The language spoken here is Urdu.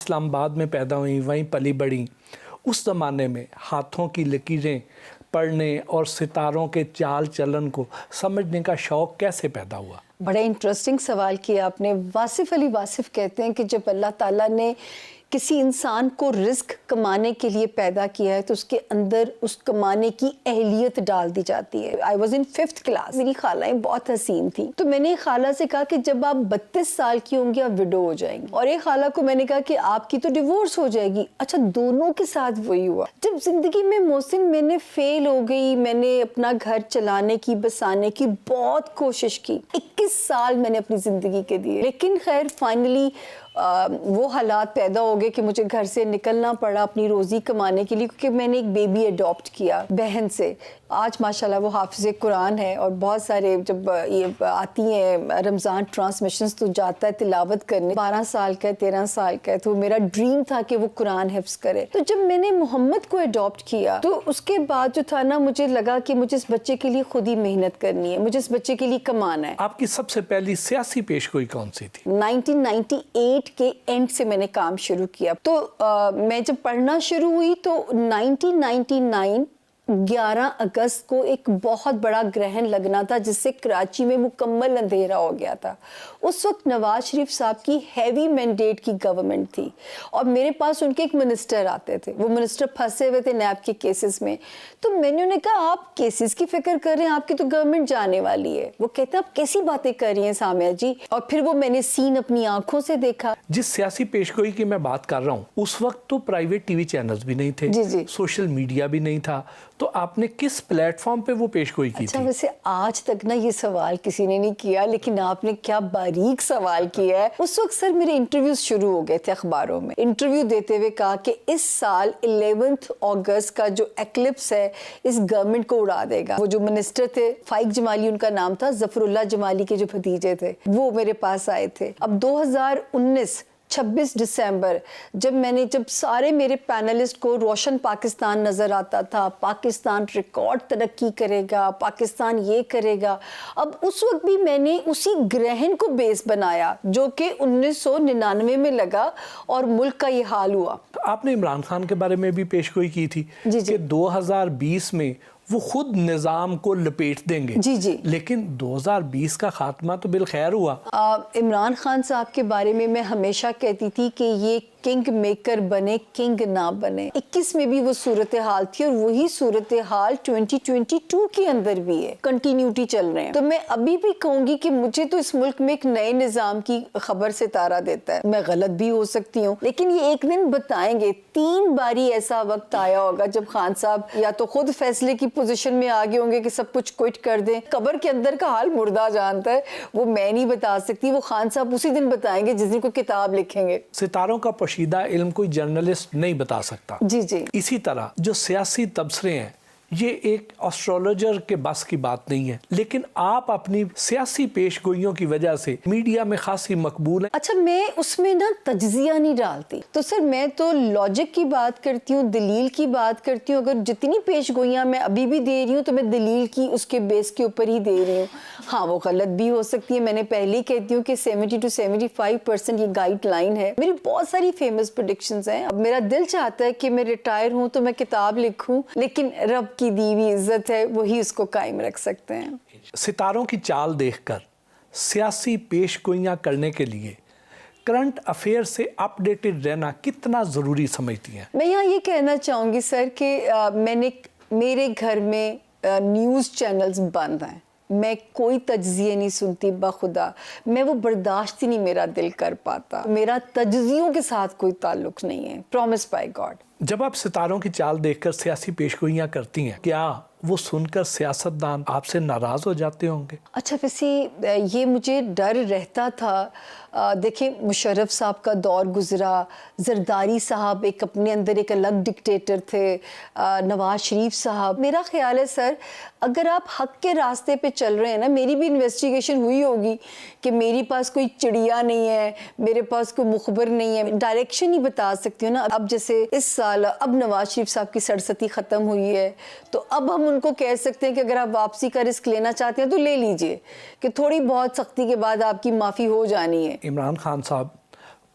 اسلام آباد میں پیدا ہوئیں، وہیں پلی بڑھیں، اس زمانے میں ہاتھوں کی لکیریں پڑھنے اور ستاروں کے چال چلن کو سمجھنے کا شوق کیسے پیدا ہوا؟ بڑا انٹرسٹنگ سوال کیا آپ نے۔ واصف علی واصف کہتے ہیں کہ جب اللہ تعالیٰ نے کسی انسان کو رزق کمانے کے لیے پیدا کیا ہے تو اس کے اندر اس کمانے کی اہلیت ڈال دی جاتی ہے۔ I was in 5th class, میری خالائیں بہت حسین تھی، تو میں نے خالہ سے کہا کہ جب آپ 32 سال کی ہوں گی آپ وڈو ہو جائیں گی، اور ایک خالہ کو میں نے کہا کہ آپ کی تو ڈیورس ہو جائے گی۔ اچھا، دونوں کے ساتھ وہی ہوا۔ جب زندگی میں محسن میں نے فیل ہو گئی، میں نے اپنا گھر چلانے کی بسانے کی بہت کوشش کی، 21 سال میں نے اپنی زندگی کے دیے، لیکن خیر فائنلی وہ حالات پیدا ہو گئے کہ مجھے گھر سے نکلنا پڑا اپنی روزی کمانے کے لیے، کیونکہ میں نے ایک بیبی اڈاپٹ کیا بہن سے۔ آج ماشاءاللہ وہ حافظ قرآن ہے، اور بہت سارے جب یہ آتی ہیں رمضان ٹرانسمیشنز تو جاتا ہے تلاوت کرنے، 12 سال کا ہے، 13 سال کا ہے، تو میرا ڈریم تھا کہ وہ قرآن حفظ کرے۔ تو جب میں نے محمد کو اڈاپٹ کیا تو اس کے بعد جو تھا نا، مجھے لگا کہ مجھے اس بچے کے لیے خود ہی محنت کرنی ہے، مجھے اس بچے کے لیے کمانا ہے۔ آپ کی سب سے پہلی سیاسی پیشگوئی کون سی تھی؟ 1998 کے اینڈ سے میں نے کام شروع کیا، تو میں جب پڑھنا شروع ہوئی تو 1999 11 اگست کو ایک بہت بڑا گرہن لگنا تھا جس سے کراچی میں مکمل اندھیرا ہو گیا تھا۔ اس وقت نواز شریف صاحب کی ہیوی مینڈیٹ کی گورنمنٹ تھی، اور میرے پاس ان کے ایک منسٹر آتے تھے، وہ منسٹر پھنسے ہوئے تھے نیب کے کیسز میں، تو میں نے انہیں کہا آپ کیسز کی فکر کر رہے ہیں، آپ کی تو گورنمنٹ جانے والی ہے۔ وہ کہتے ہیں آپ کیسی باتیں کر رہی ہیں سامیہ جی، اور پھر وہ میں نے سین اپنی آنکھوں سے دیکھا۔ جس سیاسی پیشگوئی کی میں بات کر رہا ہوں، اس وقت تو پرائیویٹ ٹی وی چینلز بھی نہیں تھے، سوشل میڈیا بھی نہیں تھا، تو آپ نے کس پلیٹ فارم پہ وہ پیشگوئی کی تھی؟ ویسے آج تک نا یہ سوال کسی نے نہیں کیا، لیکن آپ نے کیا باریک سوال کیا ہے۔ اس وقت سر میرے انٹرویوز شروع ہو گئے تھے اخباروں میں، انٹرویو دیتے ہوئے کہا کہ اس سال 11 اگست کا جو ایکلپس ہے اس گورنمنٹ کو اڑا دے گا۔ وہ جو منسٹر تھے فائق جمالی ان کا نام تھا، ظفر اللہ جمالی کے جو بھتیجے تھے، وہ میرے پاس آئے تھے۔ اب 2019 26 دسمبر جب سارے میرے پینلسٹ کو روشن پاکستان نظر آتا تھا، پاکستان ریکارڈ ترقی کرے گا، پاکستان یہ کرے گا، اب اس وقت بھی میں نے اسی گرہن کو بیس بنایا جو کہ 1999 میں لگا اور ملک کا یہ حال ہوا۔ آپ نے عمران خان کے بارے میں بھی پیشگوئی کی تھی کہ 2020 میں وہ خود نظام کو لپیٹ دیں گے، لیکن 2020 کا خاتمہ تو بالخیر ہوا۔ عمران خان صاحب کے بارے میں ہمیشہ کہتی تھی کہ یہ کنگ میکر بنے، کنگ نہ بنے۔ 21 میں بھی وہ صورتحال تھی، اور وہی صورتحال 2022 کے اندر بھی ہے، کنٹینیوٹی چل رہے ہیں۔ تو میں ابھی بھی کہوں گی کہ مجھے تو اس ملک میں ایک نئے نظام کی خبر ستارہ دیتا ہے، میں غلط بھی ہو سکتی ہوں، لیکن یہ ایک دن بتائیں گے۔ 3 باری ایسا وقت آیا ہوگا جب خان صاحب یا تو خود فیصلے کی پوزیشن میں آگے ہوں گے کہ سب کچھ کوئٹ کر دیں، قبر کے اندر کا حال مردہ جانتا ہے، وہ میں نہیں بتا سکتی، وہ خان صاحب اسی دن بتائیں گے جس دن کوئی کتاب لکھیں گے۔ ستاروں کا پوشیدہ علم کوئی جرنلسٹ نہیں بتا سکتا۔ اسی طرح جو سیاسی تبصرے ہیں یہ ایک اسٹرولوجر کے بس کی بات نہیں ہے، لیکن آپ اپنی سیاسی پیشگوئیوں کی وجہ سے میڈیا میں خاصی مقبول ہیں۔ اچھا، میں اس میں نا تجزیہ نہیں ڈالتی، تو سر میں تو لاجک کی بات کرتی ہوں، دلیل کی بات کرتی ہوں۔ اگر جتنی پیشگوئیاں میں ابھی بھی دے رہی ہوں تو میں دلیل کی اس کے بیس کے اوپر ہی دے رہی ہوں۔ ہاں وہ غلط بھی ہو سکتی ہے، میں نے پہلے ہی کہتی ہوں کہ 70 to 75% یہ گائیڈ لائن ہے۔ میری بہت ساری فیمس پریڈکشنز ہیں۔ اب میرا دل چاہتا ہے کہ میں ریٹائر ہوں تو میں کتاب لکھوں، لیکن رب کی دی ہوئی عزت ہے، وہی اس کو قائم رکھ سکتے ہیں۔ ستاروں کی چال دیکھ کر سیاسی پیشگوئیاں کرنے کے لیے کرنٹ افیئر سے اپ ڈیٹڈ رہنا کتنا ضروری سمجھتی ہیں؟ میں یہاں یہ کہنا چاہوں گی سر کہ میرے گھر میں نیوز چینلز بند ہیں، میں کوئی تجزیے نہیں سنتی، بخدا میں وہ برداشت ہی نہیں میرا دل کر پاتا، میرا تجزیوں کے ساتھ کوئی تعلق نہیں ہے، پرومس بائی گاڈ۔ جب آپ ستاروں کی چال دیکھ کر سیاسی پیشگوئیاں کرتی ہیں، کیا وہ سن کر سیاستدان آپ سے ناراض ہو جاتے ہوں گے؟ اچھا، ویسے یہ مجھے ڈر رہتا تھا۔ دیکھیں مشرف صاحب کا دور گزرا، زرداری صاحب ایک اپنے اندر ایک الگ ڈکٹیٹر تھے، نواز شریف صاحب۔ میرا خیال ہے سر اگر آپ حق کے راستے پہ چل رہے ہیں نا، میری بھی انویسٹیگیشن ہوئی ہوگی کہ میری پاس کوئی چڑیا نہیں ہے، میرے پاس کوئی مخبر نہیں ہے، ڈائریکشن ہی بتا سکتی ہوں نا۔ اب جیسے اس سال اب نواز شریف صاحب کی سڑستی ختم ہوئی ہے، تو اب ہم ان کو کہہ سکتے ہیں کہ اگر آپ واپسی کا رسک لینا چاہتے ہیں تو لے لیجئے، کہ تھوڑی بہت سختی کے بعد آپ کی معافی ہو جانی ہے۔ عمران خان صاحب